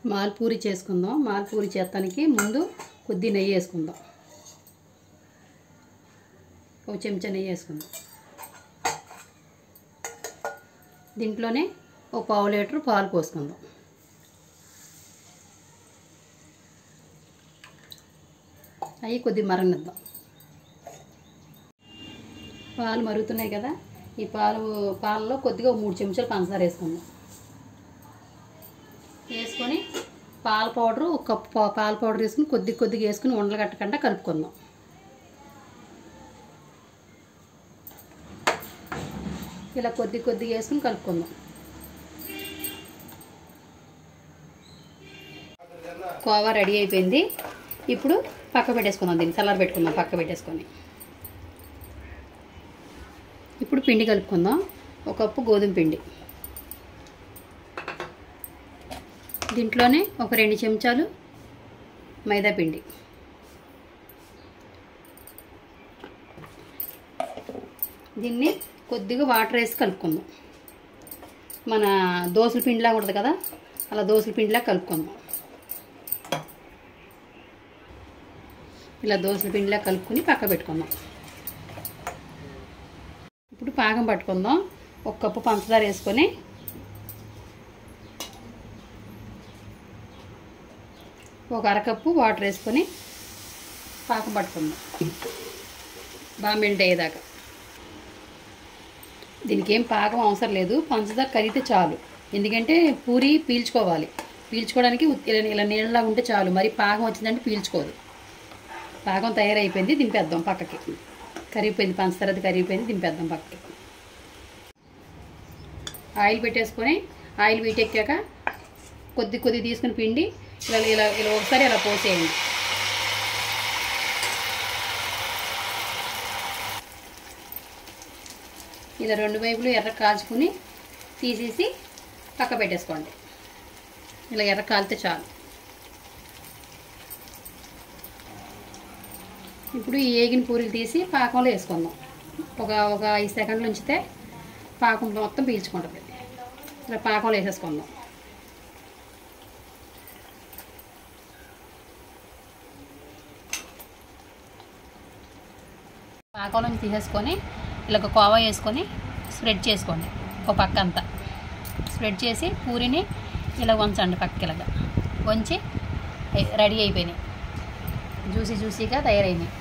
మాల్పూరి చేసుకుందాం. మాల్పూరి చేస్తానికి ముందు కొద్ది నెయ్యి వేసుకుందాం. ఒక చెంచా నెయ్యి వేసుకుందాం. దీంట్లోనే ఒక పావు లీటర్ పాలు పోసుకుందాం. అవి కొద్ది మరగనిద్దాం. పాలు మరుగుతున్నాయి కదా, ఈ పాలలో కొద్దిగా 3 చెంచాలు పంచదార వేసుకుందాం. వేసుకొని పాల పౌడరు, ఒక కప్పు పాల పౌడర్ వేసుకుని కొద్దిగా వేసుకుని ఉండలు కట్టకుండా కలుపుకుందాం. ఇలా కొద్దిగా వేసుకుని కలుపుకుందాం. కోవా రెడీ అయిపోయింది. ఇప్పుడు పక్క పెట్టేసుకుందాం. దీన్ని చల్లార పెట్టుకుందాం. పక్క పెట్టేసుకొని ఇప్పుడు పిండి కలుపుకుందాం. ఒక కప్పు గోధుమ పిండి, దీంట్లోనే ఒక 2 చెంచాలు మైదా పిండి, దీన్ని కొద్దిగా వాటర్ వేసి కలుపుకుందాం. మన దోసల పిండిలా ఉంటుంది కదా, అలా దోసల పిండిలా కలుపుకుందాం. ఇలా దోసల పిండిలా కలుపుకొని పక్క పెట్టుకుందాం. ఇప్పుడు పాకం పట్టుకుందాం. ఒక కప్పు పంచదార వేసుకొని ఒక అరకప్పు వాటర్ వేసుకొని పాకం పట్టుకుందాం. బాగా మెల్ట్ అయ్యేదాకా. దీనికి ఏం పాకం అవసరం లేదు, పంచదార కరిగితే చాలు. ఎందుకంటే పూరి పీల్చుకోవాలి. పీల్చుకోవడానికి ఇలా నీళ్ళలా ఉంటే చాలు. మరి పాకం వచ్చిందంటే పీల్చుకోదు. పాకం తయారైపోయింది, దింపేద్దాం పక్కకి. కరిగిపోయింది, పంచదార అది కరిగిపోయింది, దింపేద్దాం పక్కకి. ఆయిల్ పెట్టేసుకొని ఆయిల్ వీటెక్కాక కొద్ది తీసుకుని పిండి ఇలా ఒకసారి ఇలా పోసేయండి. ఇలా 2 వైపులు ఎర్ర కాల్చుకుని తీసేసి పక్క పెట్టేసుకోండి. ఇలా ఎర్ర కాలితే చాలు. ఇప్పుడు ఈ ఏగిన పూరీలు తీసి పాకంలో వేసుకుందాం. ఒక 5 సెకండ్లు ఉంచితే పాకం మొత్తం పీల్చుకుంటుంది. ఇలా పాకంలో వేసేసుకుందాం. పాకంలో నుంచి తీసేసుకొని ఇలా ఒక కోవా వేసుకొని స్ప్రెడ్ చేసుకోండి. ఒక పక్క అంతా స్ప్రెడ్ చేసి పూరిని ఇలా వంచండి. పక్కకి ఇలాగా వంచి రెడీ అయిపోయినాయి. జ్యూసీగా తయారైనాయి.